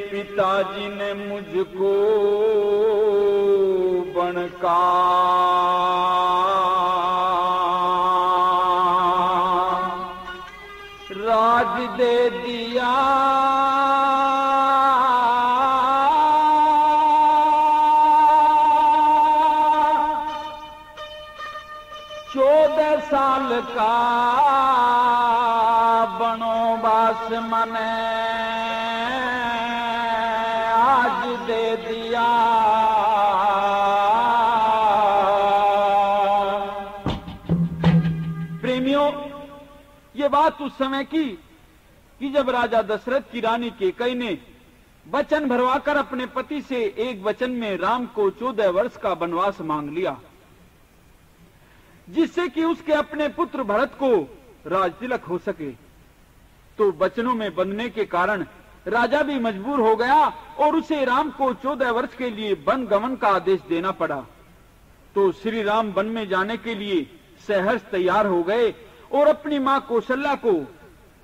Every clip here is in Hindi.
पिताजी ने मुझको बनका राज दे दिया। 14 साल का बनोवास मने आज दे दिया। प्रेमियों, ये बात उस समय की कि जब राजा दशरथ की रानी कैकेयी ने वचन भरवाकर अपने पति से एक वचन में राम को 14 वर्ष का वनवास मांग लिया, जिससे कि उसके अपने पुत्र भरत को राज तिलक हो सके। तो वचनों में बंधने के कारण राजा भी मजबूर हो गया और उसे राम को 14 वर्ष के लिए वन गमन का आदेश देना पड़ा। तो श्री राम वन में जाने के लिए सहर्ष तैयार हो गए और अपनी मां कौशल्या को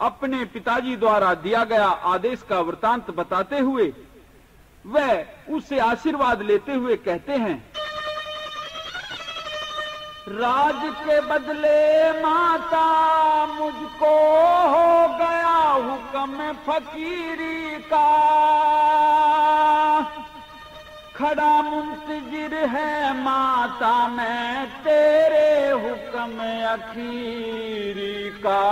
अपने पिताजी द्वारा दिया गया आदेश का वृतांत बताते हुए वह उससे आशीर्वाद लेते हुए कहते हैं, राज के बदले माता मुझको हो गया हुक्म फकीरी का, खड़ा मुंतजिर है माता मैं तेरे हुक्म अखीरी का।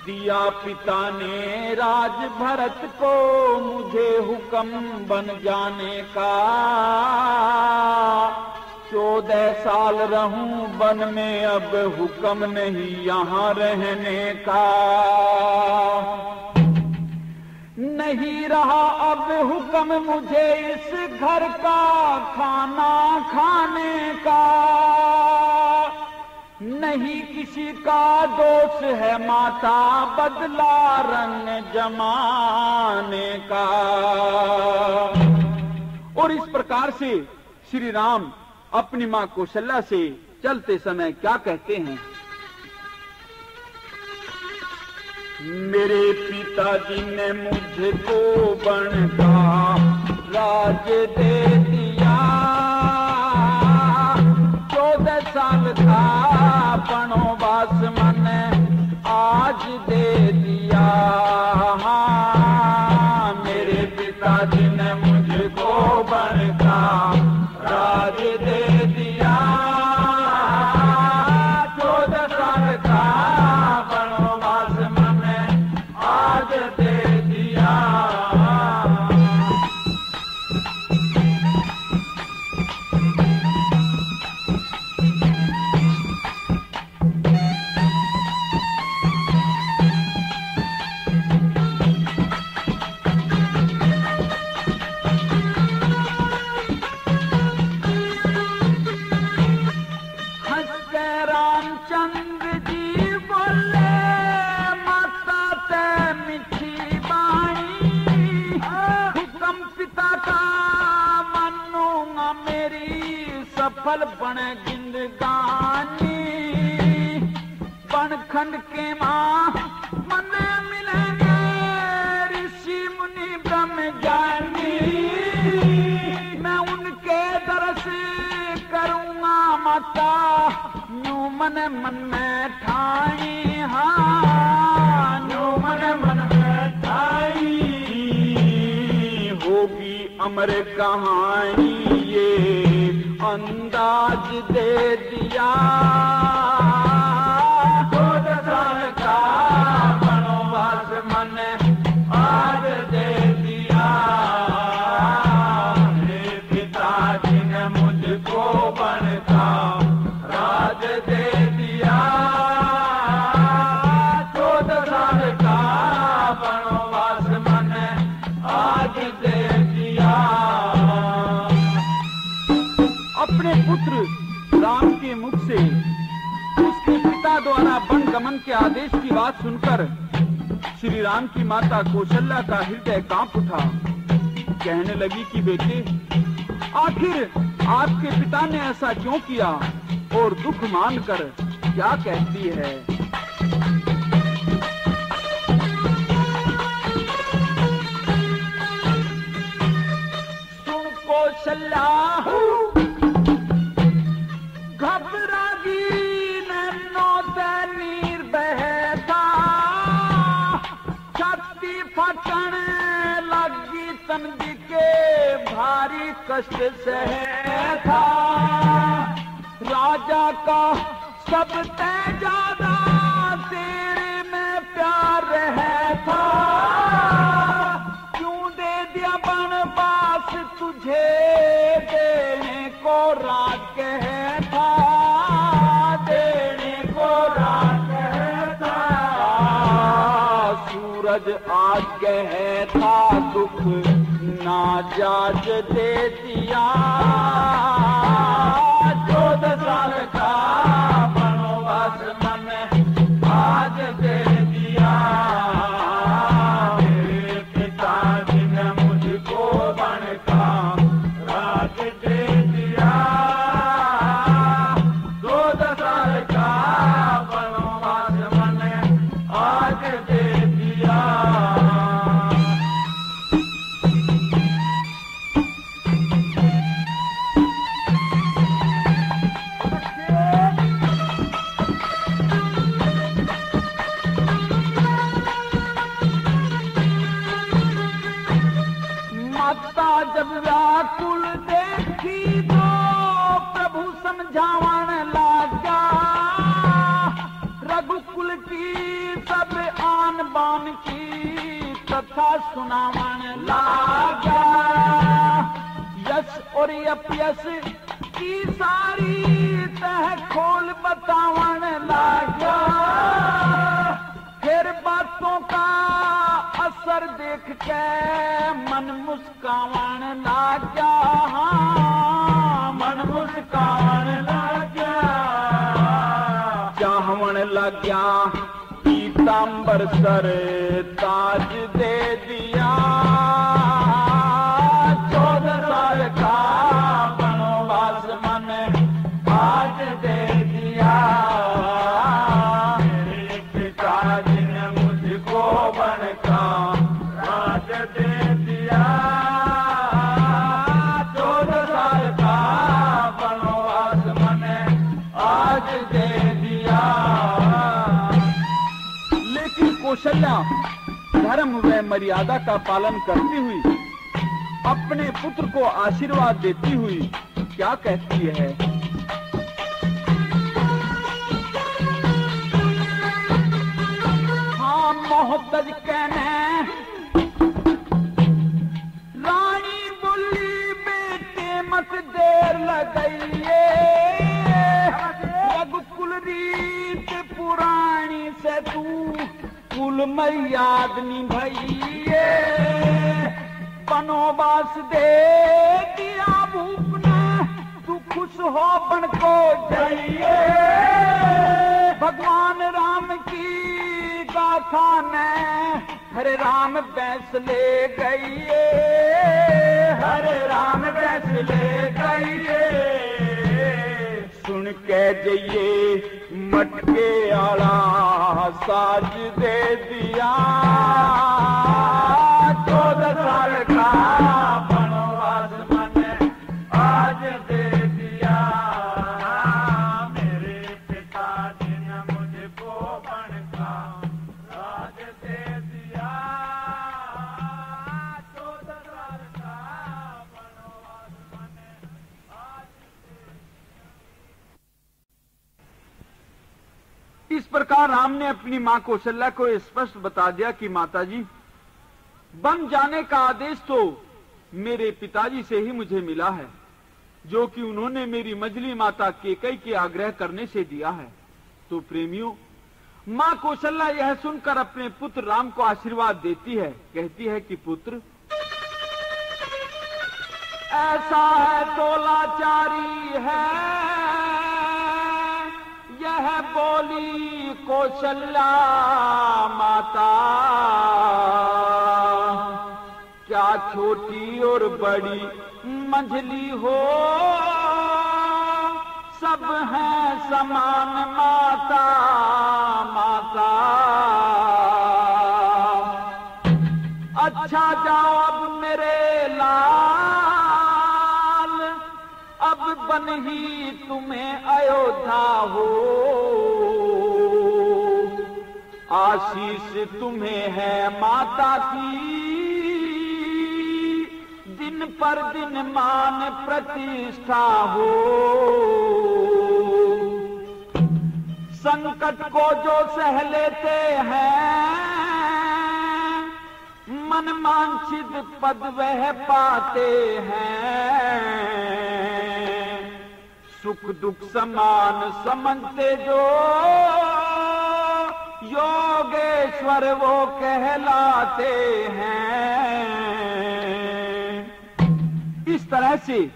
दिया पिता ने राज भरत को मुझे हुक्म बन जाने का, 14 साल रहूं वन में अब हुक्म नहीं यहाँ रहने का। नहीं रहा अब हुक्म मुझे इस घर का खाना खाने का, नहीं किसी का दोष है माता बदला रंग जमाने का। और इस प्रकार से श्री राम अपनी मां कौशल्या से चलते समय क्या कहते हैं, मेरे पिताजी ने मुझको बनका राज दे दिया, 14 साल का बनवास मैंने आज दे दिया। मेरे पिताजी ने मुझको बनका राज दे दिया, 14 साल का बनवास मैंने आज दे दिया। सफल बने जिंदगानी, बनखंड के मां मन मिलेंगे ऋषि मुनि ब्रह्म ज्ञानी, मैं उनके दर्श करूंगा माता न्यू मन में ठाई। हाँ न्यू मन में ठाई, होगी अमर कहानी ये अंदाज दे दिया, 14 साल का बनवास मैंने आज दे दिया। मेरे पिताजी ने मुझको बनका राज दे दिया, 14 साल का बनवास मैंने आज दे दिया। अपने पुत्र राम के मुख से उसके पिता द्वारा वन गमन के आदेश की बात सुनकर श्री राम की माता कौशल्या का हृदय कांप उठा। कहने लगी कि बेटे, आखिर आपके पिता ने ऐसा क्यों किया और दुख मानकर क्या कहती है। सुन कौशल्या घबरागी नैनो नीर बहता, छाती फटन लगी तंदी के भारी कष्ट सहता। राजा का सबसे ज्यादा तेरे में प्यार रहता, क्यों दे दिया बनवास तुझे देने को राज कहता, देने को राज कहता। सूरज आज कहता दुख नाजाज दे दिया, 14 साल का वनवास मन आज दे दिया। मेरे पिताजी ने मुझको वन का राज दे दिया, 14 साल का वनवास मन आज दे दिया। जब व्याकुल देखी तो प्रभु समझावन लागा, रघुकुल की सब आन बान की कथा सुनावन लागा। यश और अपयश की सारी तह खोल बतावन लागा। फिर बातों का असर देख के मन मुस्कान लागा, मन मुस्कान लागा। चाहवन लग्या पीतांबर सर ताज दे दिया, 14 साल का वनवास मन आज दे दिया। मेरे पिताजी ने मुझको वन का राज दे दिया, 14 साल का वनवास मैंने आज दे दिया। लेकिन कौशल्या धर्म व मर्यादा का पालन करती हुई अपने पुत्र को आशीर्वाद देती हुई क्या कहती है। हाँ मोहतज कहने रानी बोली बेटे मत देर लगाइए, रघुकुल रीत पुरानी से तू कुल मर्याद निभाइए। वनवास दे दिया भूप ने तू खुश हो बन को जाइए। भगवान राम की गाथा ने हरे राम बैस ले गईए, हरे राम बैस ले गईए। सुन के जइए मटके आला साज दे दिया, 14 साल का वनवास मैंने आज दे दिया। मेरे पिताजी ने मुझको वन का राज दे दिया, 14 साल का वनवास मैंने आज दे दिया। इस प्रकार राम ने अपनी मां कौशल्या को स्पष्ट बता दिया कि माताजी, वन जाने का आदेश तो मेरे पिताजी से ही मुझे मिला है, जो कि उन्होंने मेरी मझली माता कैकेयी के आग्रह करने से दिया है। तो प्रेमियों, मां कौशल्या यह सुनकर अपने पुत्र राम को आशीर्वाद देती है, कहती है कि पुत्र ऐसा है तो लाचारी है, यह बोली कौशल्या माता। क्या छोटी और बड़ी मंझली हो, सब हैं समान माता माता। अच्छा जाओ अब मेरे लाल, अब बन ही तुम्हें अयोध्या हो। आशीष तुम्हें है माता की, दिन पर दिन मान प्रतिष्ठा हो। संकट को जो सह लेते हैं, मन मांछित पद वह पाते हैं। सुख दुख समान समझते जो, योगेश्वर वो कहलाते हैं। इस तरह से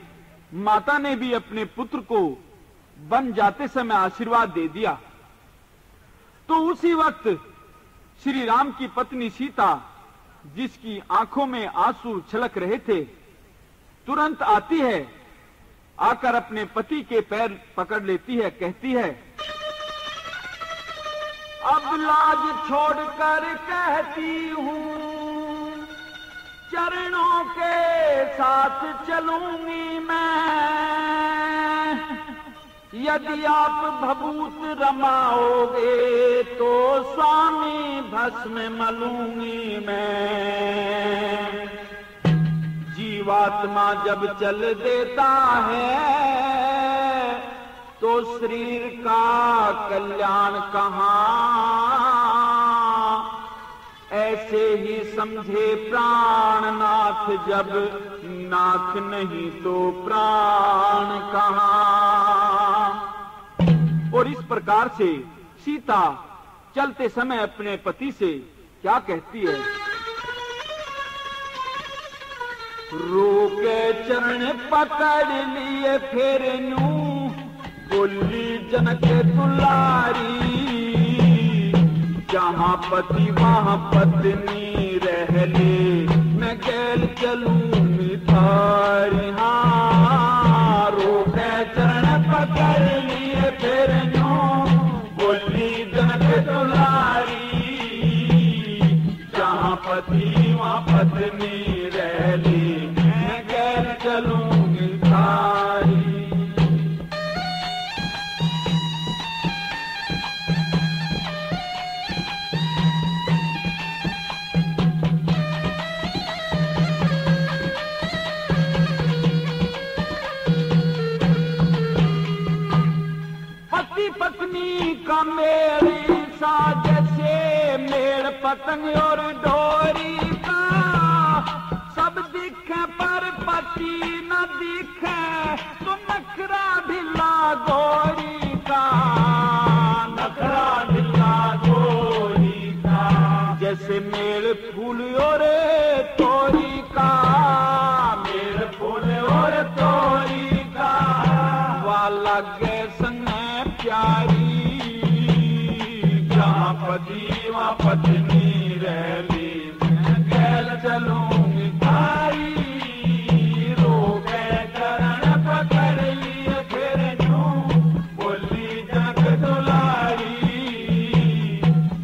माता ने भी अपने पुत्र को बन जाते समय आशीर्वाद दे दिया। तो उसी वक्त श्री राम की पत्नी सीता, जिसकी आंखों में आंसू छलक रहे थे, तुरंत आती है, आकर अपने पति के पैर पकड़ लेती है, कहती है, अब लाज छोड़कर कहती हूँ, चरणों के साथ चलूंगी मैं। यदि आप भभूत रमाओगे तो स्वामी भस्म मलूंगी मैं। जीवात्मा जब चल देता है तो शरीर का कल्याण कहाँ। ऐसे ही समझे प्राणनाथ, जब नाथ नहीं तो प्राण कहाँ। और इस प्रकार से सीता चलते समय अपने पति से क्या कहती है, रोके चरण पकड़ लिए फिर नू, बोली जनक दुलारी। जहाँ पति वहाँ पत्नी रह ले, मैं गैल चलूंगी थारी। हाँ, रोके चरण पकड़ लिए फिर नू, बोली जनक दुलारी। जहाँ पति वहाँ पत्नी रह ले, मैं गैल चलूंगी थारी। पत्नी का मेरी साज से मेल पतंग और डोरी का, सब दिखे पर पति न दिखे तो नखरा ढिला गोरी का। नखरा ढिला गोरी का, जैसे मेल फूल और तोरी का। मेल फूल और तोरी का, वाला गैसन प्यारी। जहाँ पति वहाँ पत्नी रह ली, मैं गैल चलूंगी थारी। रोके चरण पकड़ लिए फिर यूं, बोली जनक दुलारी।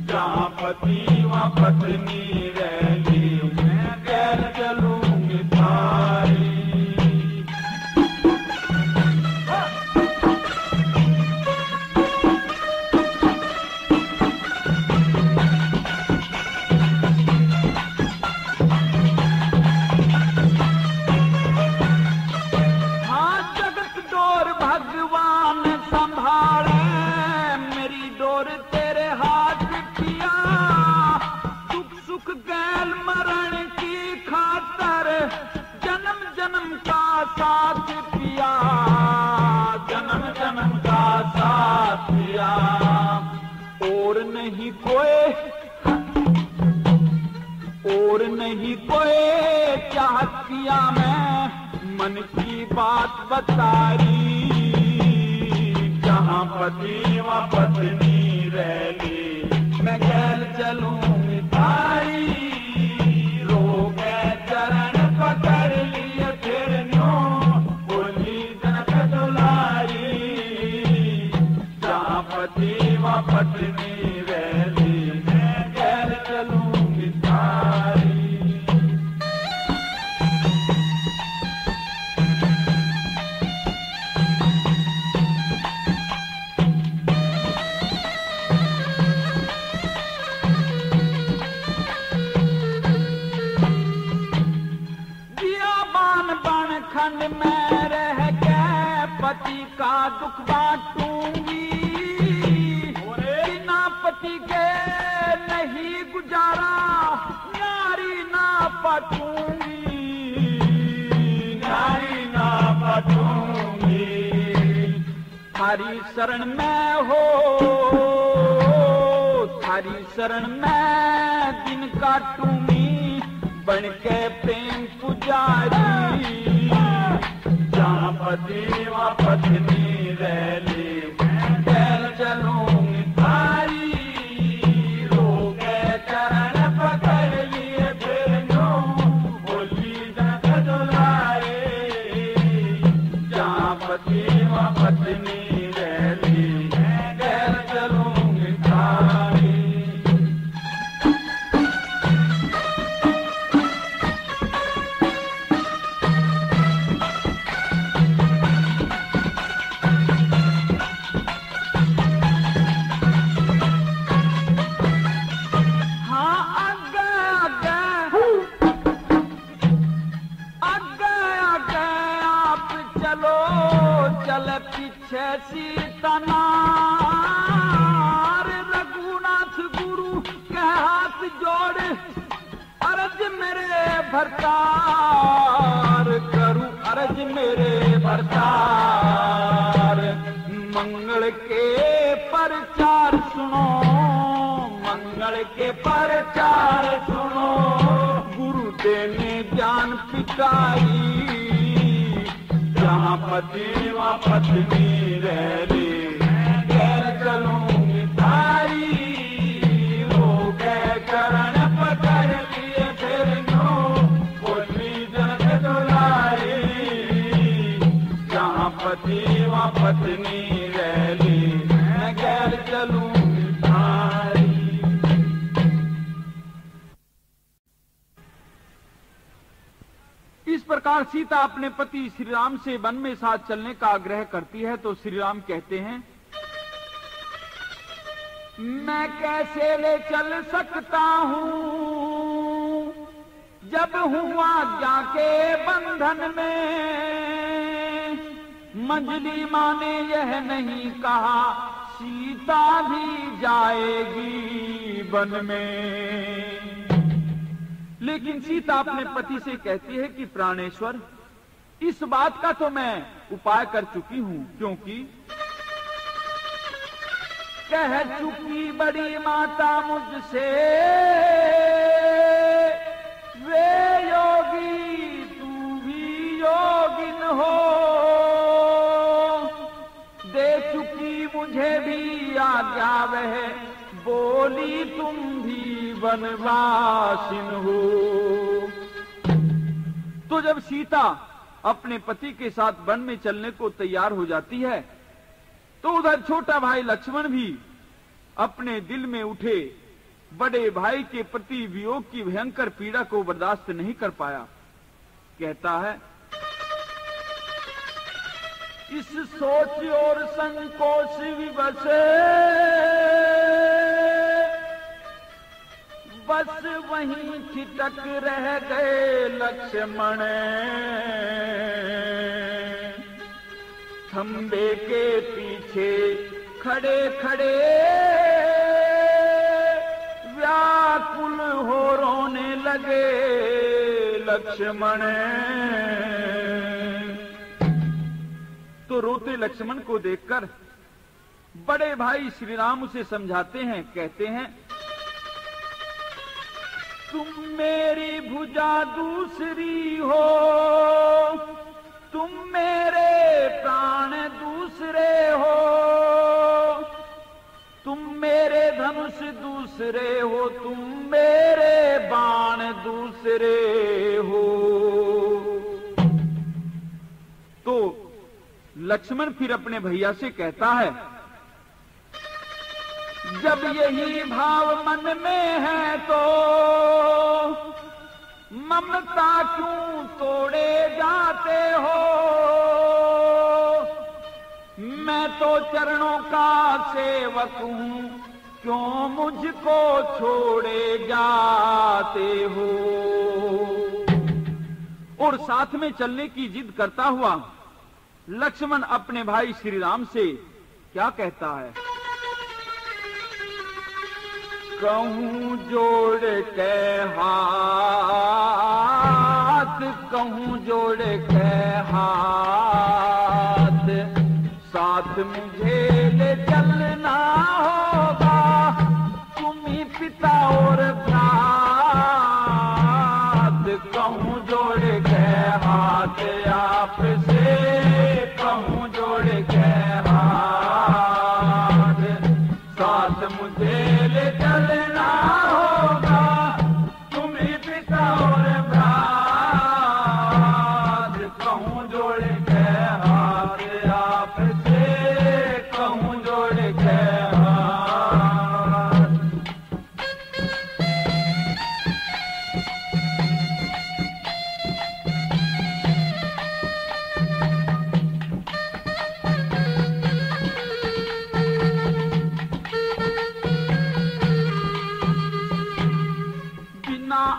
जहाँ पति वहाँ पत्नी रह ली, मैं गैल चलूंगी थारी। नहीं कोई चाहत किया मैं, मन की बात बताई, जहाँ पति व पत्नी रहली, मैं गैल चलूंगी तारी। रोके चरण पकड़ लिए फिर न्यों, बोली जनक दुलारी, जहाँ पति व पत्नी रहली, मैं गैल चलूंगी तारी। खंड में रह के पति का दुख बांटूंगी, बिना पति के नहीं गुजारा, नारी ना पटूंगी, नारी ना पटूंगी। थारी शरण में हो, थारी शरण में दिन काटूंगी, बन के प्रेम पुजारी, जहाँ पति व पत्नी रहली, मैं गैल चलूंगी तारी। रोके चरण पकड़ लिए फिर न्यों, बोली जनक दुलारी, जहाँ पति व पत्नी रहली, मैं गैल चलूंगी तारी। पीछे सीता नार, रघुनाथ गुरु के हाथ जोड़, अर्ज मेरे भरतार करूं, अर्ज मेरे भरतार। मंगल के प्रचार सुनो, मंगल के प्रचार सुनो, गुरुदेव ने ज्ञान पिटाई, जहाँ पति व पत्नी रहली, मैं गैल चलूंगी तारी। रोके चरण पकड़ लिए फिर न्यों, बोली जनक दुलारी, जहाँ पति व पत्नी रहली, मैं गैल चलूंगी तारी। इस प्रकार सीता अपने पति श्री राम से वन में साथ चलने का आग्रह करती है तो श्री राम कहते हैं, मैं कैसे ले चल सकता हूँ, जब हूँ आज्ञा के बंधन में। मंजली माँ ने यह नहीं कहा, सीता भी जाएगी वन में। लेकिन सीता अपने पति से कहती है कि प्राणेश्वर, इस बात का तो मैं उपाय कर चुकी हूं, क्योंकि कह चुकी बड़ी माता मुझसे, वे योगी तू भी योगिन हो। दे चुकी मुझे भी आज्ञा वह, बोली तुम भी वनवासिन हो। तो जब सीता अपने पति के साथ वन में चलने को तैयार हो जाती है तो उधर छोटा भाई लक्ष्मण भी अपने दिल में उठे बड़े भाई के प्रति वियोग की भयंकर पीड़ा को बर्दाश्त नहीं कर पाया। कहता है, इस सोच और संकोच विवश बस वहीं छिटक रह गए लक्ष्मण। खंबे के पीछे खड़े खड़े व्याकुल हो रोने लगे लक्ष्मण। तो रोते लक्ष्मण को देखकर बड़े भाई श्री राम उसे समझाते हैं, कहते हैं, तुम मेरी भुजा दूसरी हो, लक्ष्मण फिर अपने भैया से कहता है, जब यही भाव मन में है तो ममता क्यों तोड़े जाते हो? मैं तो चरणों का सेवक हूं, क्यों मुझको छोड़े जाते हो? और साथ में चलने की जिद करता हुआ लक्ष्मण अपने भाई श्री राम से क्या कहता है? कहूं जोड़ के हाथ, कहूं जोड़ के हाथ, साथ मुझे ले चलना होगा, तुम ही पिता और भ्रात। कहूं जोड़ के हाथ आपसे, कहूं जोड़ के हाथ, साथ मुझे ले चलना होगा, तुम ही पिता और भ्रात। कहूं जोड़ के हाथ आपसे, कहूं जोड़ के हाथ।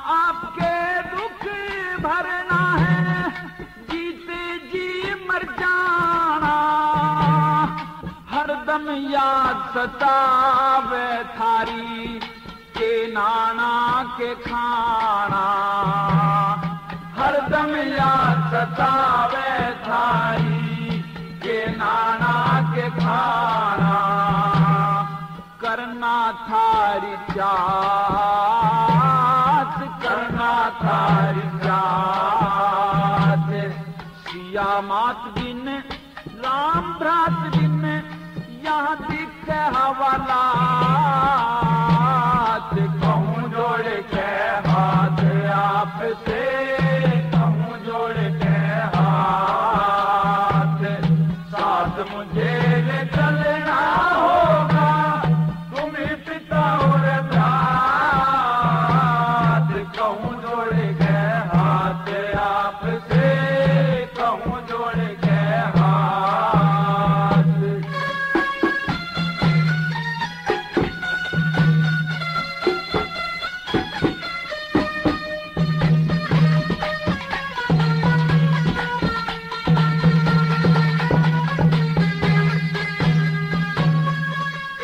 आपके दुख भरना है, जीते जी मर जाना, हरदम याद सतावे थारी के नाना के खाना, हरदम याद सतावे थारी के नाना के खाना, करना थारी करना थारी जात। सिया मात बिन राम भ्रात बिन यहाँ दिखे हवालात। कहूं जोड़ के हाथ आपसे, कहूं जोड़ के हाथ, साथ मुझे ले चलना होगा, तुम्हें पिता और भ्रात। कहूं जोड़ के हाथ आपसे, कहूं जोड़ के हाथ।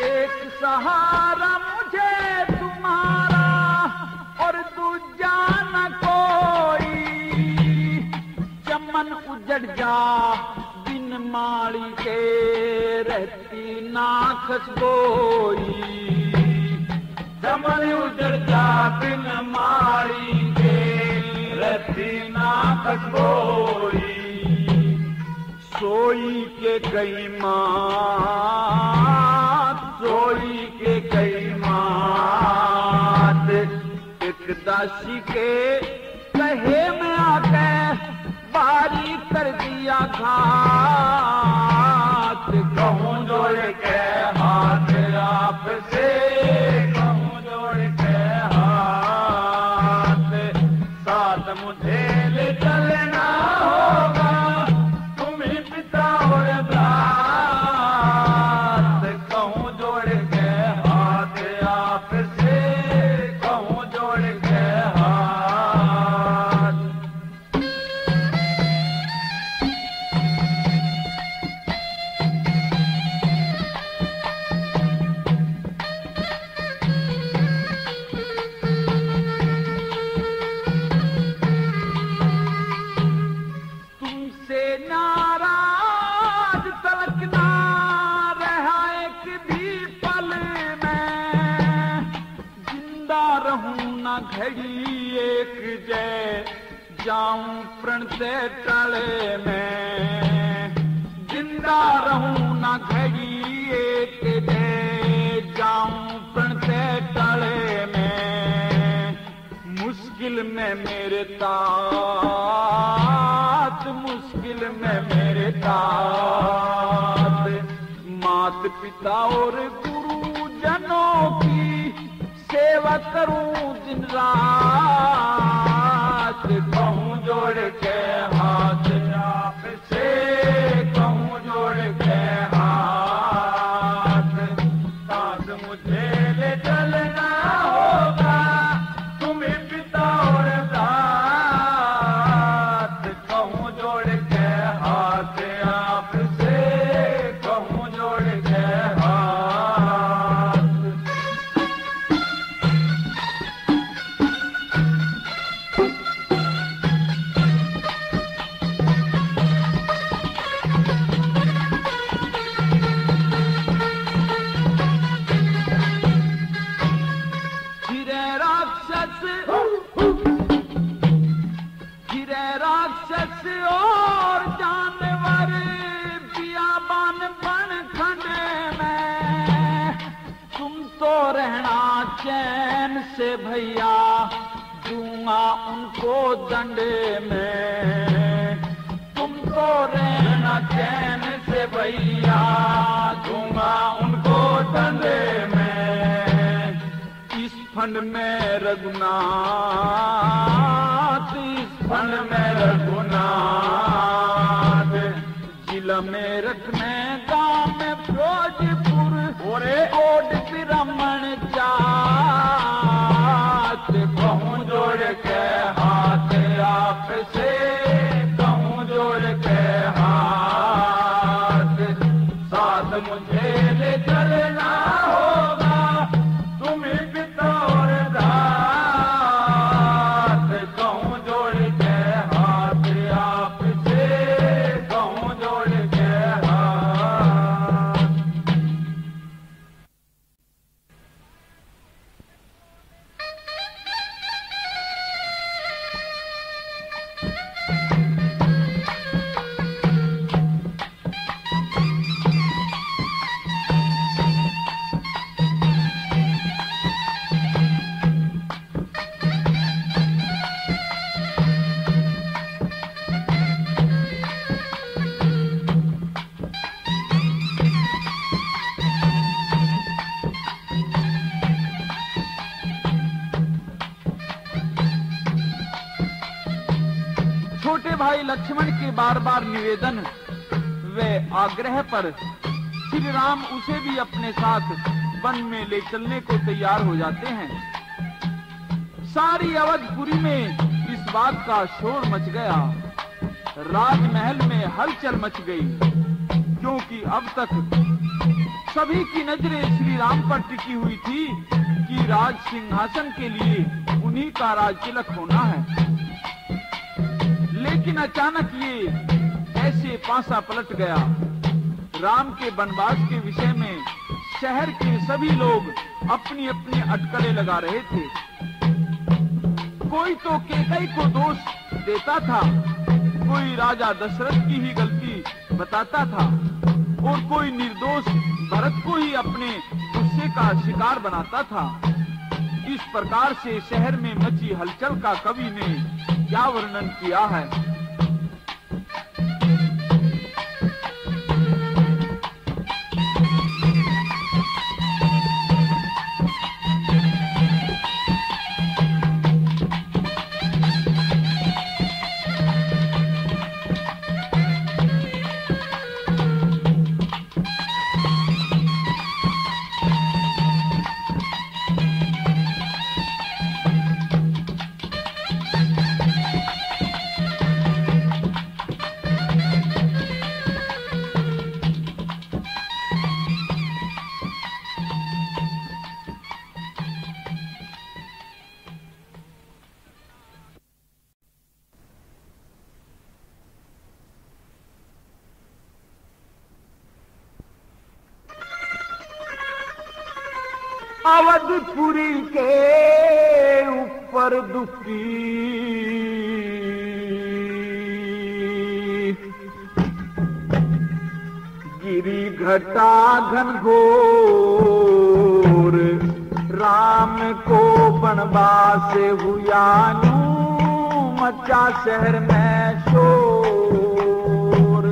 एक सहारा मुझे तुम्हारा और दूजा न कोई, चमन उजड़ जा बिन माली के रहती ना खसबोई। चमन उजड़ जा बिन माली के रहती ना खसबोई। सोई के कई मात, सोई के कई मात, एक दासी के कहे में आके बारी कर दिया घात। कहूं जोड़ के हाथ आपसे, कहूं जोड़ के हाथ, साथ मुझे ले चलना होगा, तुम्ही पिता और भ्रात। कहूं जोड़ के हाथ आपसे, कहूं जोड़ के हाथ। तुमसे नाराज तलक ना रहा एक भी पल में, जिंदा रहूं ना घड़ी एक जय जाऊं प्रण से टले में। जिंदा रहूं ना घड़ी एक जय जाऊं प्रण से टले में। मुश्किल में मेरे तात, मुश्किल में मेरे तात, पिता और गुरुजनों की सेवा करूं दिन रात। कहूं जोड़ के हाथ आपसे, कहूं जोड़ के हाथ, साथ मुझे ले चलना होगा तुम्हें पिता और दात। कहूं जोड़ के हाथ आपसे, कहूं जोड़ के हाथ। राक्षस और जानवर बियाबान बन खंडे में, तुम तो रहना चैन से भैया, दूंगा उनको दंडे में। तुम तो रहना चैन से भैया, दूंगा उनको दंडे में। इस फंड में रघुनाथ, इस फंड में रघुनाथ, जिला मेरठ में गांव में फिरोजपुर और ओड ब्राह्मण जात। कहूं जोड़ के हाथ आपसे, कहूं जोड़ के हाथ, साथ मुझे ले चलना होगा तुम्हें पिता और दात। कहूं जोड़ के हाथ आपसे, कहूं जोड़ के हाथ। छोटे भाई लक्ष्मण के बार बार निवेदन व आग्रह पर श्री राम उसे भी अपने साथ वन में ले चलने को तैयार हो जाते हैं। सारी अवधपुरी में इस बात का शोर मच गया, राजमहल में हलचल मच गई, क्योंकि अब तक सभी की नजरें श्री राम पर टिकी हुई थी कि राज सिंहासन के लिए उन्हीं का राज तिलक होना है। लेकिन अचानक ये ऐसे पासा पलट गया। राम के वनवास के विषय में शहर के सभी लोग अपनी अपनी अटकलें लगा रहे थे। कोई तो कैकई को दोष देता था, कोई राजा दशरथ की ही गलती बताता था और कोई निर्दोष भरत को ही अपने गुस्से का शिकार बनाता था। इस प्रकार से शहर में मची हलचल का कवि ने क्या वर्णन किया है। अवधपुरी के ऊपर दुखी गिरी घटा घनघोर, राम को बनवास हुआ नू, मचा शहर में शोर।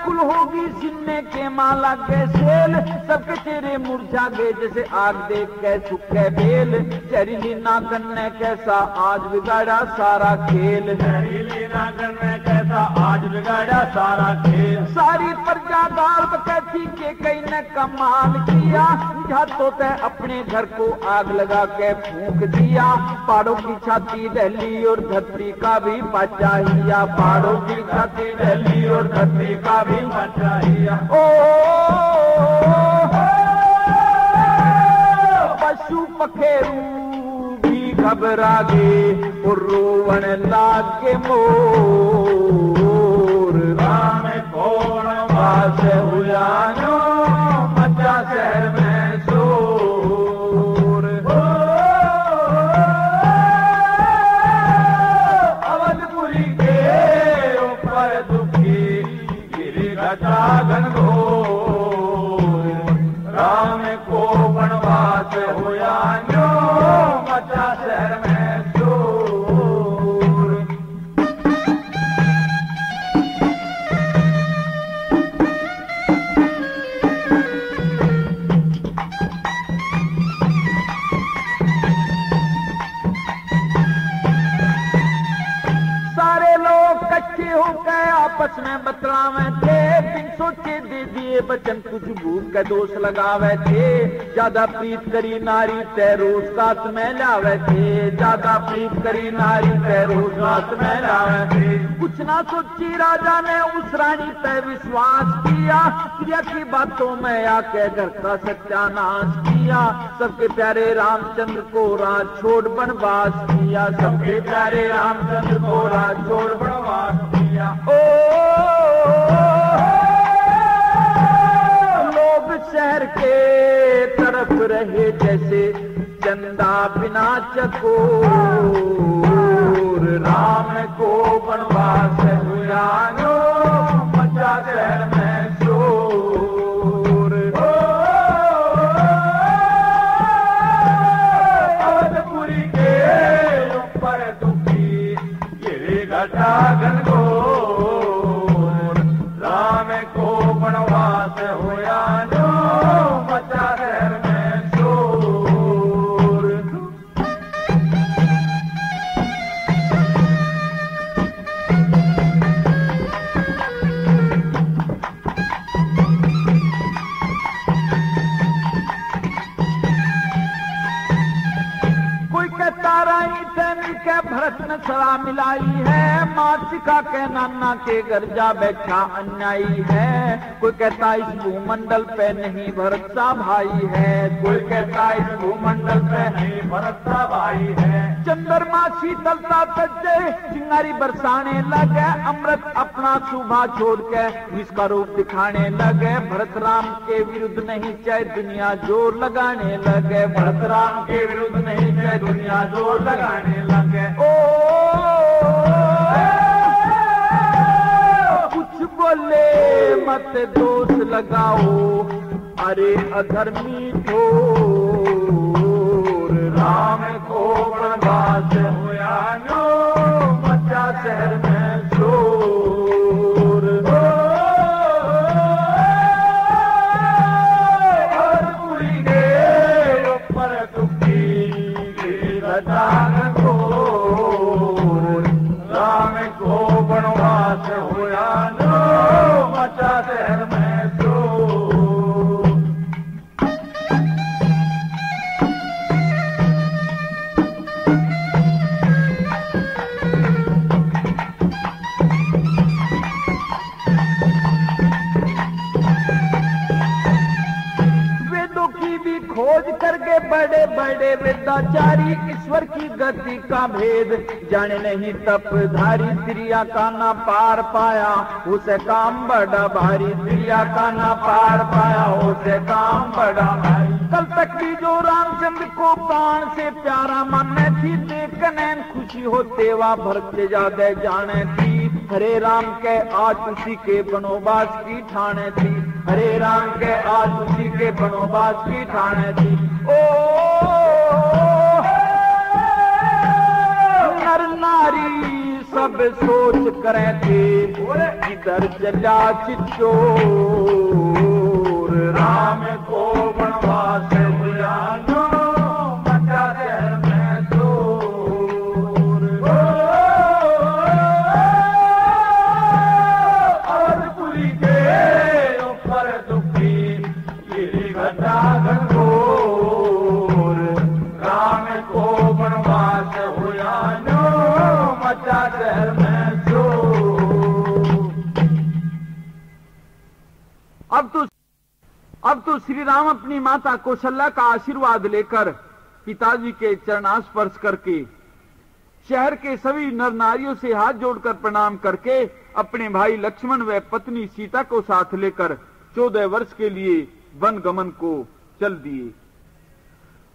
व्याकुल होगी सिन्ने के माला के सेल, सबके चेहरे मुरझा गए जैसे आग देख के सूखे बेल। जहरीली नागन ने कैसा आज बिगाड़ा सारा खेल, जहरीली नागन ने कैसा आज बिगाड़ा सारा खेल। सारी प्रजा गाल कहती के कई ने कमाल किया, हाथों से अपने घर को आग लगा के फूंक दिया। पहाड़ों की छाती दहली और धरती का भी बचा हिया, पहाड़ों की छाती दहली और धरती का भी बचा हिया। ओ पशु पखेरू भी घबरा गए और रोवन लागे मोर। राम कौन वास हुआ नो मचा शहर में शोर। अवधपुरी के ऊपर दुखी गिरी घटा घनघोर। राम को वनवास हुआ नो मचा शहर में शोर। सारे लोग इकट्ठे होकर आपस में बतलावे थे, बिन सोचे दे दिए बचन कुछ भूख के दोष लगावे थे। ज्यादा प्रीत करी नारी तैरोस कात में लावे थे, ज्यादा प्रीत करी नारी तैरोस कात में लावे थे। कुछ ना सोची राजा ने उस रानी पे विश्वास किया, प्रिया की बातों में आके घर का सत्यानाश किया। सबके प्यारे रामचंद्र को राज छोड़ बनवास किया, सबके प्यारे रामचंद्र को राज छोड़ बनवास किया। ओ लोग शहर के तरफ रहे जैसे चंदा बिना चकोर। राम को वनवास हुआ नो मचा शहर में शोर। अवधपुरी के ऊपर दुखी गिरी घटा घनघोर। राम को वनवास हुआ नो मचा शहर में शोर। कोई कहता रानी से मिलके भरत ने सलाह मिलाई है, मातृका के नाना के घर जा बैठा अन्यायी है। कोई कहता इस भूमंडल पे नहीं भरत सा भाई है, कोई कहता इस भूमंडल पे नहीं भरत सा भाई है। चंद्रमा शीतलता तजे चिंगारी बरसाने लगे, अमृत अपना सुभा छोड़ के इसका रूप दिखाने लगे। भरत राम के विरुद्ध नहीं चाहे दुनिया जोर लगाने लगे, भरत राम के विरुद्ध नहीं चाहे दुनिया जोर लगाने लगे। ओ कुछ बोले मत दोष लगाओ, अरे अधर्मी ठोर। राम को वनवास हुआ नो मचा शहर में शोर। अवधपुरी के ऊपर दुखी गिरी घटा घनघोर। राम को वनवास हुआ नो मचा शहर में शोर। वेदों की भी खोज करके बड़े बड़े वेदाचारी ईश्वर की गति का भेद जाने नहीं तपधारी। त्रिया का ना पार पाया उसे काम बड़ा भारी, त्रिया का ना पार पाया उसे काम बड़ा भारी। कल तक भी जो रामचंद्र को प्राण से प्यारा माने थी, देखने खुशी होते वा भरत से ज्यादा जाने थी। हरे राम के आज उसी के बनोबास की ठाने थी, हरे राम के आज उसी के बनोबास की ठाने थी। ओ नर नारी सब सब सोच करे थे किधर चला चित्तौर। राम को वनवास बुलानो मचा शहर में शोर। और पुरी के ऊपर दुखी ये घटा घनघोर। राम को वनवास बुलानो मचा शहर में शोर। अब तो श्री राम अपनी माता कौशल्या का आशीर्वाद लेकर पिताजी के चरणास्पर्श करके शहर के सभी नर नारियों से हाथ जोड़कर प्रणाम करके अपने भाई लक्ष्मण व पत्नी सीता को साथ लेकर 14 वर्ष के लिए वन गमन को चल दिए।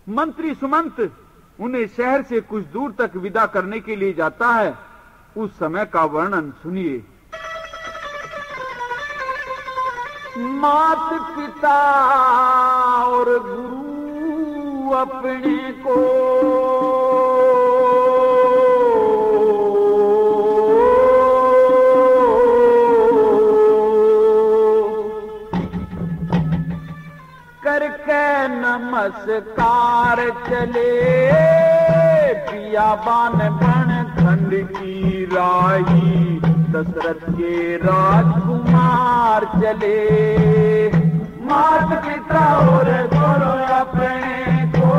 मंत्री सुमंत उन्हें शहर से कुछ दूर तक विदा करने के लिए जाता है। उस समय का वर्णन सुनिए। मात पिता और गुरु अपने को करके नमस्कार चले बियाबान बन खंड की राही। दशरथ के राजकुमार चले मात पिता और गुरु अपने को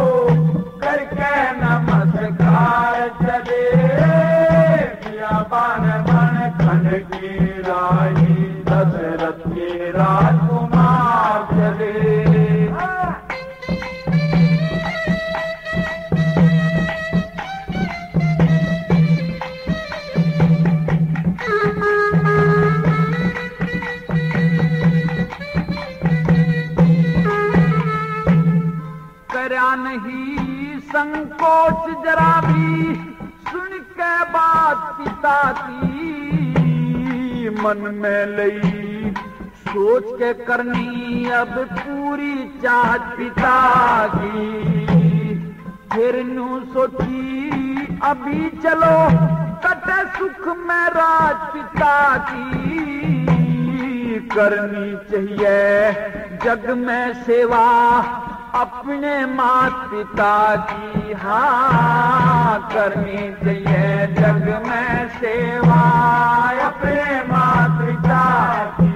करके नमस्कार चले बियाबान बन खंड की राही। दशरथ के राजकुमार चले नहीं संकोच जरा भी सुन के बात पिता की। मन में लई सोच के करनी अब पूरी चाहत पिता की। फिर नू सोची अभी चलो कटे सुख में राज पिता की। करनी चाहिए जग में सेवा अपने मात पिता की। हाँ करनी चाहिए जग में सेवा अपने मात पिता की।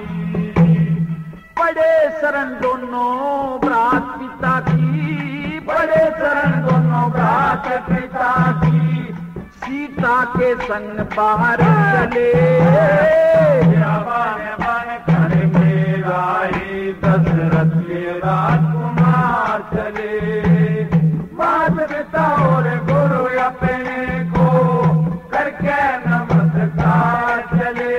बड़े शरण दोनों भ्रात पिता की। बड़े शरण दोनों भ्रात पिता की। सीता के संग बाहर चले दशरथ के राजकुमार चले। मात पिता और गुरु अपने को करके नमस्कार चले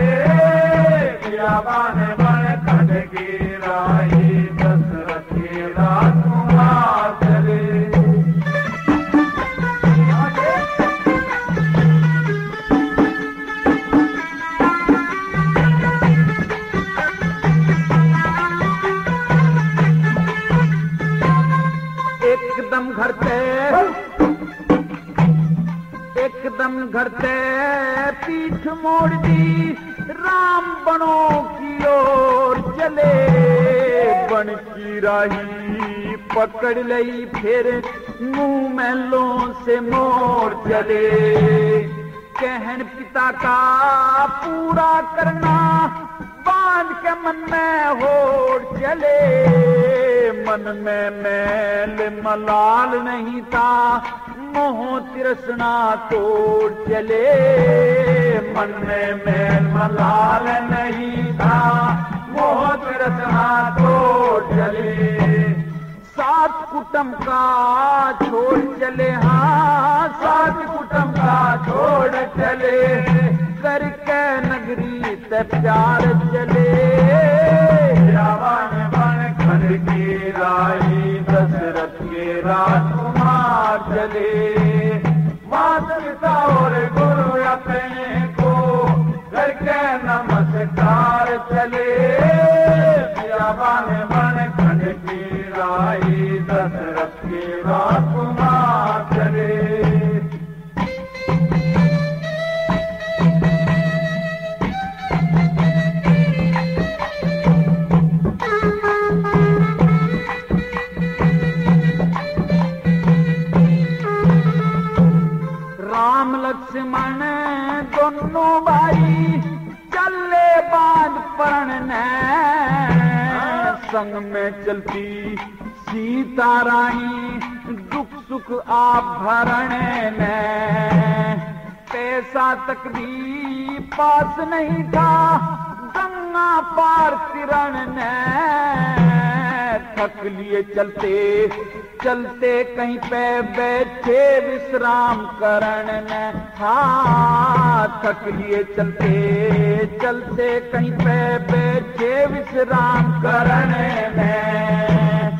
बियाबान बन खंड की राही। दशरथ के राजकुमार चले एकदम घर से पीठ मोड़ दी राम बनों की ओर चले। बन की राही पकड़ लई फिर मुंह महलों से मोड़ चले। कहन पिता का पूरा करना बांध के मन में होड़ चले। मन में मैल मलाल नहीं था मोह तिरसना तोड़ चले। मन में मैल मलाल नहीं था मोह तिरसना तोड़ चले। सात कुटुंब का छोड़ चले। हाँ सात कुटुंब का छोड़ चले करके नगरी ते प्यार चले। रावण बन खंड की राही। दशरथ के राजकुमार चले। मात पिता और गुरु अपने को करके नमस्कार चले रावण बन खंड की राही। दशरथ के राजकुमार चले संग में चलती सीता रानी, दुख सुख आप भरने में। पैसा तक भी पास नहीं था गंगा पार तिरण ने। थक लिए चलते चलते कहीं पे बैठे विश्राम करण ने। हाँ, थक लिए चलते चलते कहीं पे बैठे विश्राम करण में।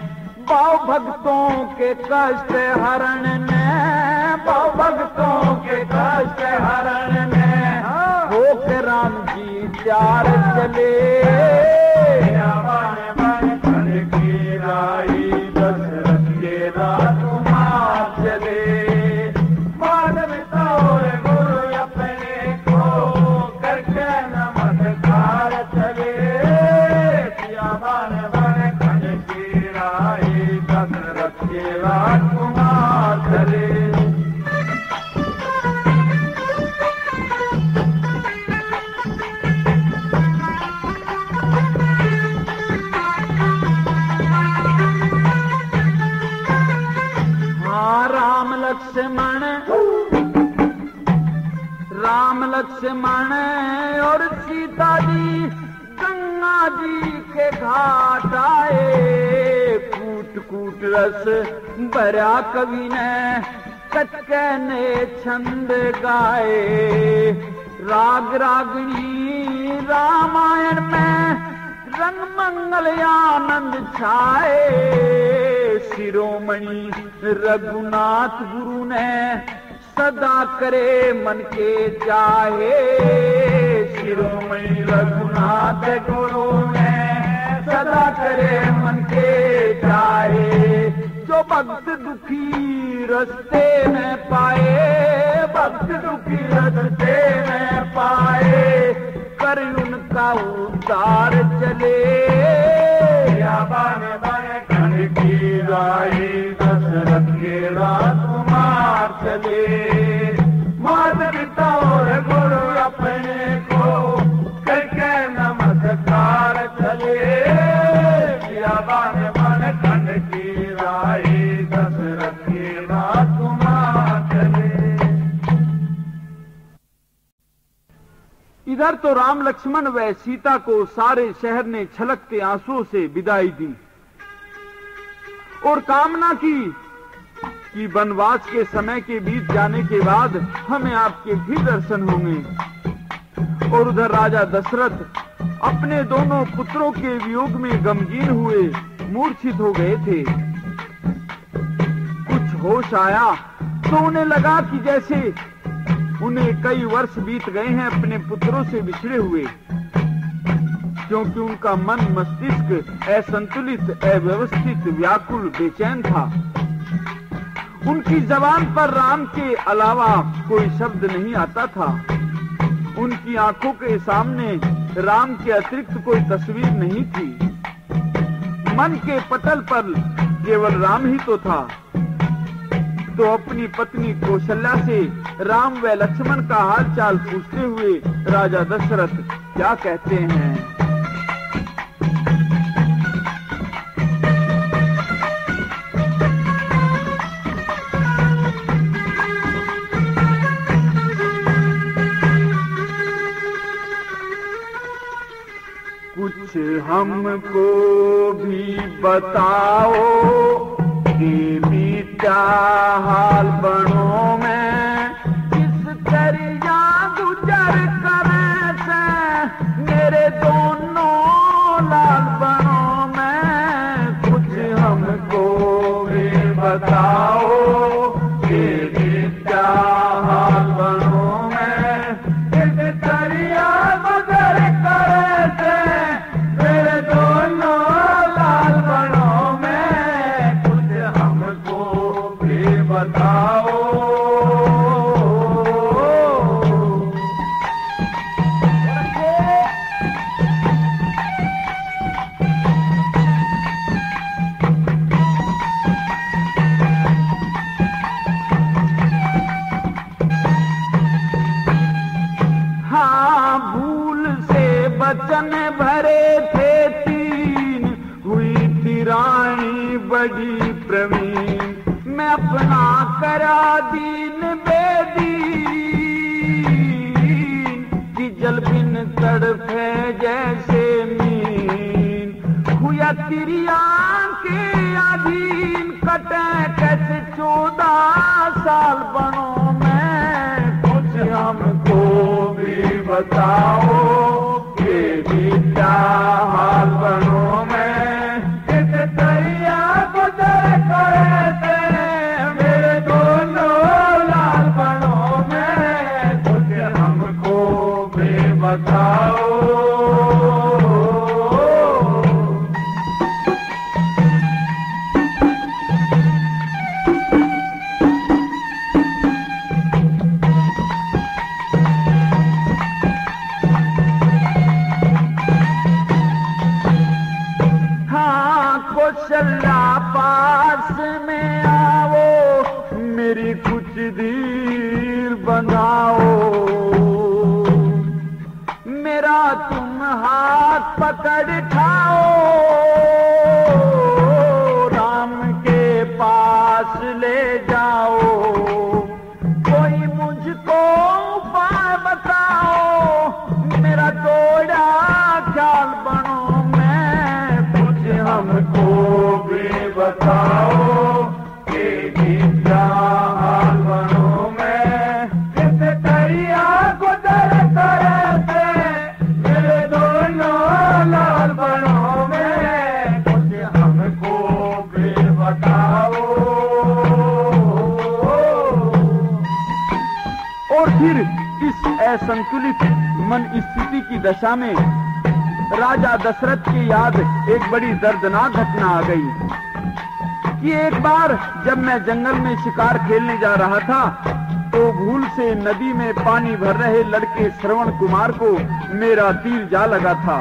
भाव भक्तों के कष्ट हरण ने, भाव भक्तों के कष्ट हरण में होके राम जी चार चले। दशरथ के राजकुमार चले। माधव तौर गुरु अपने को करके नमस्कार चले। बन खंड की राही दशरथ के राजकुमार चले। राम लक्ष्मण और सीता जी गंगा जी के घाट आए। कूट कूट रस भरा कवि ने कटके ने छंद गाए। राग रागनी रामायण में रंग मंगल आनंद छाए। शिरोमणि रघुनाथ गुरु ने सदा करे मन के चाहे। शिरोमणि रघुनाथ गुरु ने सदा करे मन के चाहे। जो भक्त दुखी रस्ते में पाए, भक्त दुखी रस्ते में पाए, कर उनका उद्धार चले। बन बन खंड की राही दशरथ के राजकुमार चले। माता और गुरु अपने को करके नमस्कार चले। बन बन खंड की राही दशरथ के राजकुमार चले। इधर तो राम लक्ष्मण व सीता को सारे शहर ने छलकते आंसुओं से विदाई दी और कामना की कि वनवास के समय के बीत जाने के बाद हमें आपके भी दर्शन होंगे। और उधर राजा दशरथ अपने दोनों पुत्रों के वियोग में गमगीन हुए मूर्छित हो गए थे। कुछ होश आया तो उन्हें लगा कि जैसे उन्हें कई वर्ष बीत गए हैं अपने पुत्रों से बिछड़े हुए, क्योंकि उनका मन मस्तिष्क असंतुलित, अव्यवस्थित, व्याकुल, बेचैन था। उनकी जबान पर राम के अलावा कोई शब्द नहीं आता था। उनकी आंखों के सामने राम के अतिरिक्त कोई तस्वीर नहीं थी। मन के पटल पर केवल राम ही तो था। तो अपनी पत्नी कौशल्या से राम व लक्ष्मण का हाल चाल पूछते हुए राजा दशरथ क्या कहते हैं। कुछ हमको भी बताओ देवी क्या हाल बनों में, किस दरिया गुजर करे से मेरे दोनों लाल बनों में। कुछ हमको भी बताओ देवी क्या हाल बनों में, किस दरिया गुजर करे से मेरे दोनों लाल बनों में। कुछ हमको भी बताओ। हाँ, भूल से बचन भरे थे तीन, हुई ना करा दीन बेदीन कि जल बिन तड़फे जैसे मीन हुआ तिरिया के अधीन कटे कैसे 14 साल बनो मैं कुछ हमको भी बताओ ये भी क्या हाल बनो मैं किस तैया गुजर करे मेरे दोनों लाल बनो मैं कुछ हमको भी बताओ। कौशल्या पास में आओ मेरी कुछ धीर बनाओ मेरा तुम हाथ पकड़ खाओ राम के पास ले जाओ कोई मुझको उपाय बताओ मेरा थोड़ा ख्याल बनो हमको भी बताओ कि क्या हाल बनो मैं किस तैया गुजर करे मेरे दोनों लाल बनो मैं कुछ हमको भी बताओ। और फिर इस असंतुलित मन स्थिति की दशा में राजा दशरथ की याद एक बड़ी दर्दनाक घटना आ गई कि एक बार जब मैं जंगल में शिकार खेलने जा रहा था तो भूल से नदी में पानी भर रहे लड़के श्रवण कुमार को मेरा तीर जा लगा था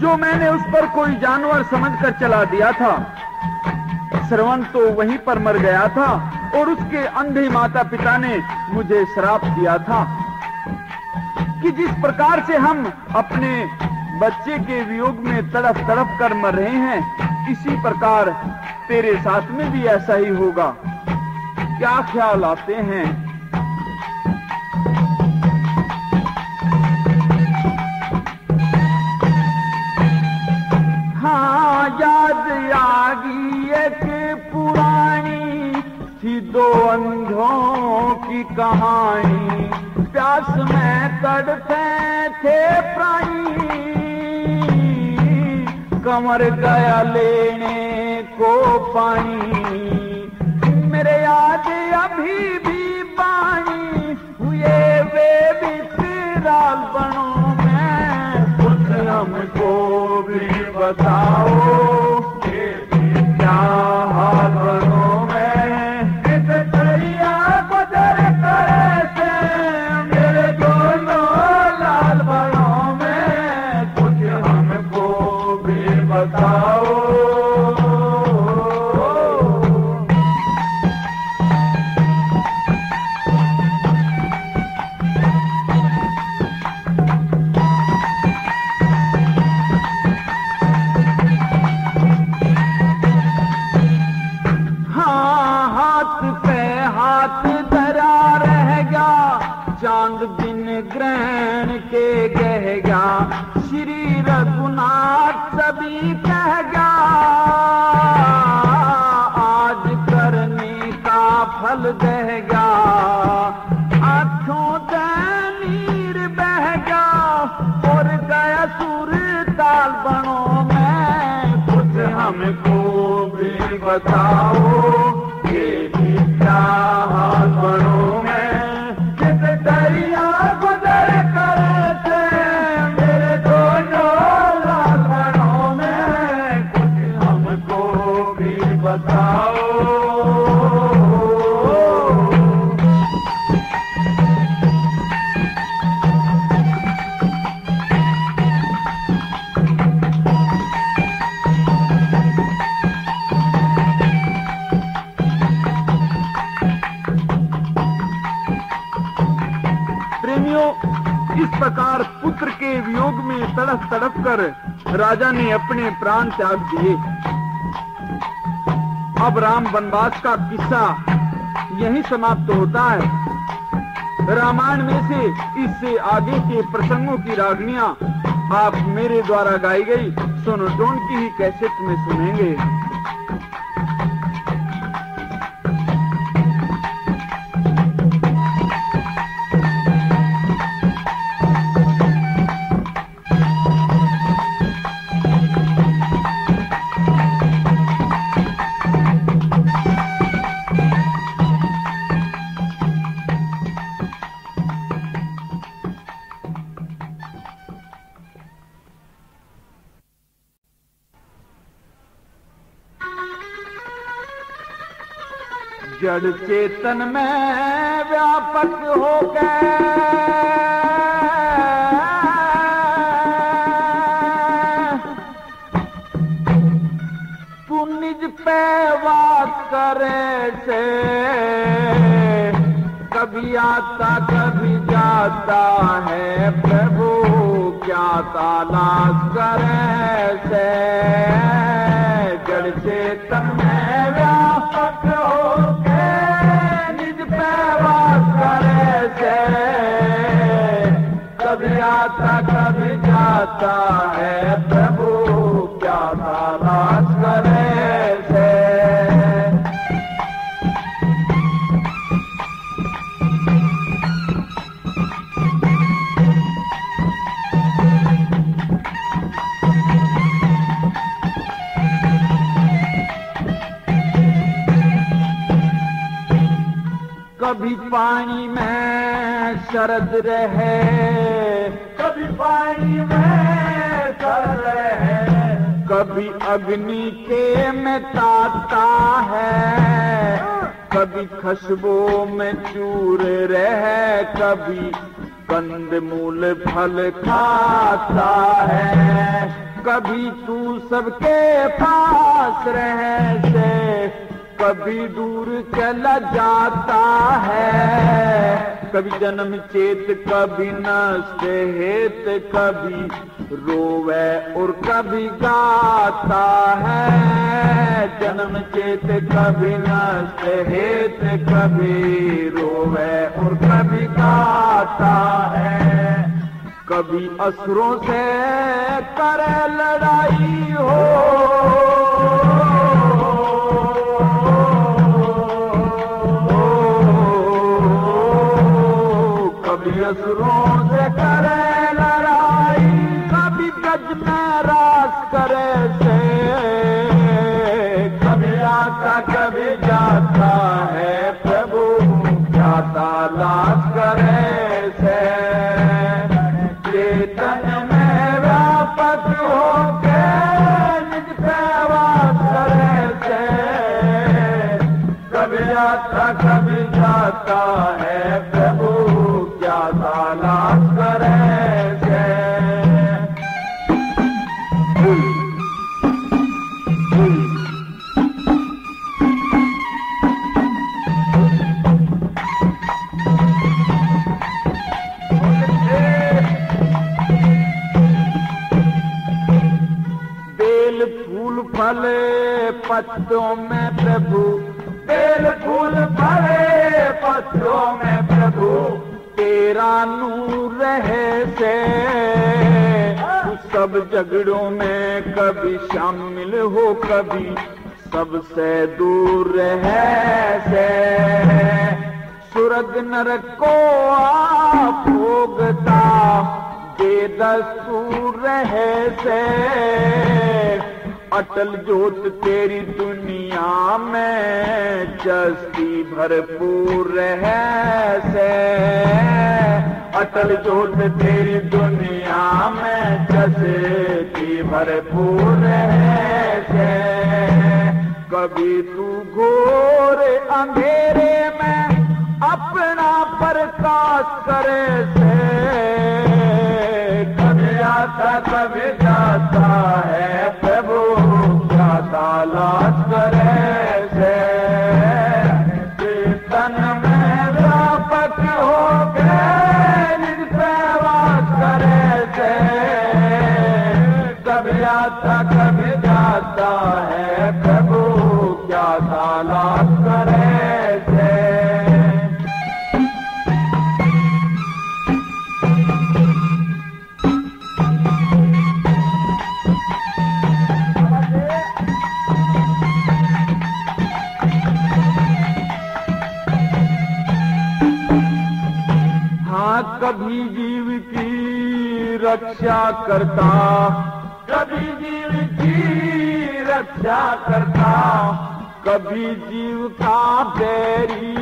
जो मैंने उस पर कोई जानवर समझकर चला दिया था। श्रवण तो वहीं पर मर गया था और उसके अंधे माता पिता ने मुझे श्राप दिया था कि जिस प्रकार से हम अपने बच्चे के वियोग में तड़प तड़प कर मर रहे हैं इसी प्रकार तेरे साथ में भी ऐसा ही होगा। क्या ख्याल आते हैं? हाँ याद आ गई एक पुरानी थी दो अंधों की कहानी प्यास में तड़पे थे प्राणी कमर गया लेने को पानी मेरे याद अभी भी पानी हुए वे विसराल बनो मैं कुछ हमको भी बताओ कि क्या हाल बनो मैं किस तैया गुजर करे मेरे दोनों लाल बनो मैं कुछ हमको भी बताओ। चांद बिन ग्रहण के कह गया श्री रघुनाथ सभी कह गया आज करने का फल दह गया आंखों से नीर बह गया और गया सुर ताल बनो मैं कुछ हमको भी बताओ कि क्या हाल बनो मैं दरिया गुजर करे मेरे दोनों लाल बनो में कुछ हमको भी बताओ। इस प्रकार पुत्र के वियोग में तड़प तड़प कर राजा ने अपने प्राण त्याग दिए। अब राम वनवास का किस्सा यहीं समाप्त होता है। रामायण में से इससे आगे के प्रसंगों की रागनियां आप मेरे द्वारा गाई गई सोनोटोन की ही कैसेट में सुनेंगे। जड़ चेतन में व्यापक हो गए तू निज पे बात करे से, कभी आता कभी जाता है प्रभु क्या तलाश करे से। जड़ चेतन में व्यापक हो कभी आता कभी जाता है प्रभु क्या तलाश करे से। कभी पानी में शरद रहे, कभी पानी में शरद रहे, कभी अग्नि के में ताता है, कभी खुशबू में चूर रहे, कभी कंदमूल फल खाता है, कभी तू सबके पास रहे से, कभी दूर चला जाता है, कभी जन्म चेत कभी नष्ट हेत, कभी रोवे और कभी गाता है। जन्म चेत कभी नष्ट हेत, कभी रोवे और कभी गाता है, कभी असुरों से करे लड़ाई हो, कभी असुरों से करे लड़ाई, कभी ब्रज में रास करे से, कभी आता कभी जाता है प्रभु क्या तलाश करे से। चेतन में व्यापक होके निज पे वास करे से, कभी आता कभी जाता है प्रभु क्या तलाश करे से। बेल फूल फले पत्तों में प्रभु, बेल फूल फले पत्तों में प्रभु तेरा नूर रहे से। तू सब झगड़ों में कभी शामिल हो, कभी सबसे दूर रहे से। स्वर्ग नरक को आप भोगता बेदस्तूर रहे से। अटल ज्योत तेरी दुनिया में चस्ती भरपूर रहे से। अटल ज्योत तेरी दुनिया में चस्ती भरपूर रहे से। कभी तू घोर अंधेरे में अपना प्रकाश करे से। कभी आता कभी जाता है प्रभु क्या तलाश करे से। कीर्तन में व्यापक हो गए निज पे वास करे से। कभी आता कभी जाता है प्रभु क्या कभी जीव की रक्षा करता, कभी जीव की रक्षा करता, कभी जीव का बैरी,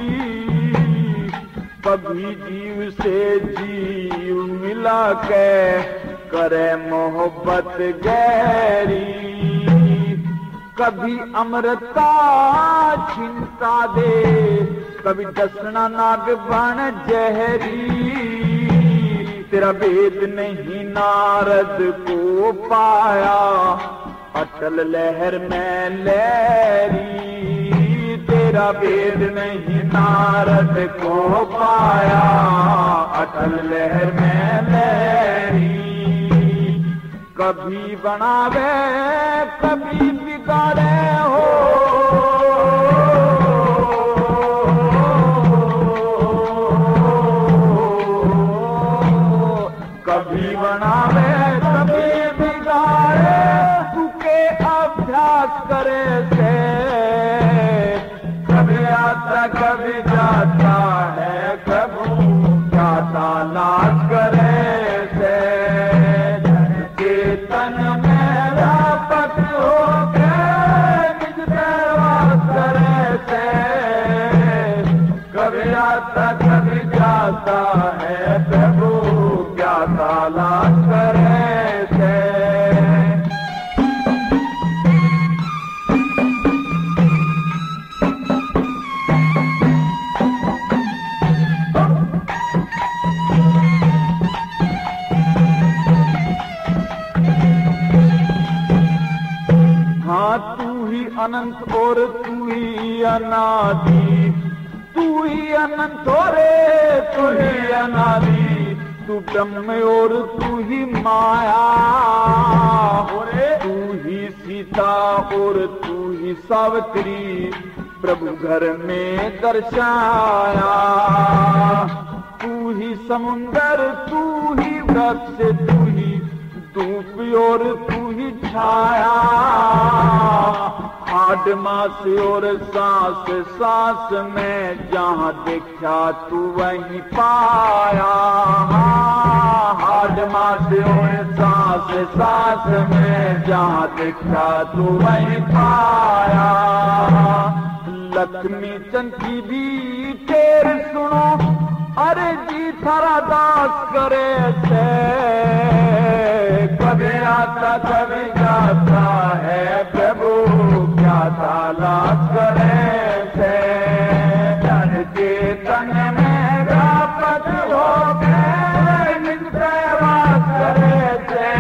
कभी जीव से जीव मिला के करे मोहब्बत गहरी, कभी अमृता छिनता दे, कभी दसना नाग बन जहरी। तेरा भेद नहीं नारद को पाया, अटल लहर में लहरी। तेरा भेद नहीं नारद को पाया, अटल लहर में लहरी। कभी बनावे कभी बिगाड़े हो, कभी बनावे कभी बिगाड़े, तुके अभ्यास करे से कभी आता कभी जाता है, प्रभु क्या तलाश करे से। चेतन में व्यापक हो गए निज प्रवास करे से, कभी आता कभी जाता है, प्रभु क्या तलाश करे से। हाँ तू ही अनंत और तू ही अनादि, तू ही अनंत और तू ही अनादि, तू ब्रह्म और तू ही माया, तू ही सीता और तू ही सावित्री, प्रभु घर में दर्शाया। तू ही समुंदर तू ही वृक्ष तू ही धूप और तू ही छाया, हाड मास और सांस सांस में जहाँ देखा तू वहीं पाया। हाड मास और सांस सांस में जहाँ देखा तू वहीं पाया। लक्ष्मी चंद की भी टेर सुनो, अरे जी थारा दास करे से, कभी आता कभी जाता है, प्रभु क्या तलाश करे से। जन चेतन में व्यापक हो गए निज प्रवास करे से,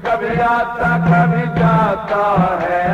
कभी आता कभी जाता है।